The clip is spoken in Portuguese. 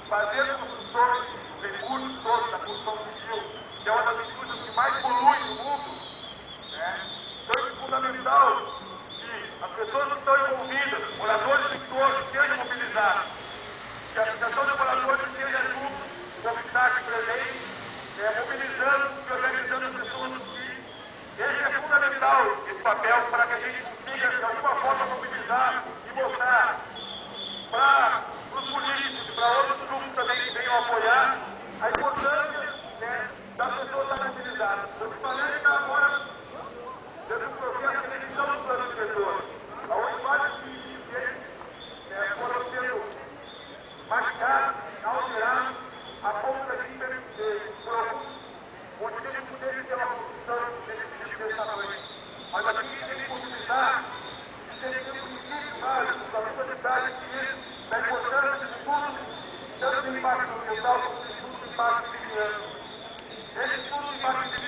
fazer construções, recursos todos da construção civil, que é uma das indústrias que mais polui no mundo, né? Então é fundamental que as pessoas que estão envolvidas, moradores de entorno, sejam mobilizados, que a Associação de Moradores esteja junto com o FITAC presente, mobilizando e organizando as pessoas do PIB. Esse é fundamental, esse papel, para que a gente consiga, de alguma forma, mobilizar e mostrar para os políticos, para outros grupos também que venham apoiar, a importância, né, das pessoas estarem mobilizadas. O que parece está agora dentro do processo de eleição do plano diretor, onde vários municípios foram sendo machucados, alterados, a ponto da gente por alguns motivos deles ter uma construção desse tipo dessa noite. Mas aqui a gente tem que mobilizar e tem princípios vários da sociedade civil, da importância de estudos, tanto do impacto ambiental como do estudo do impacto de criança. Esse estudo do impacto de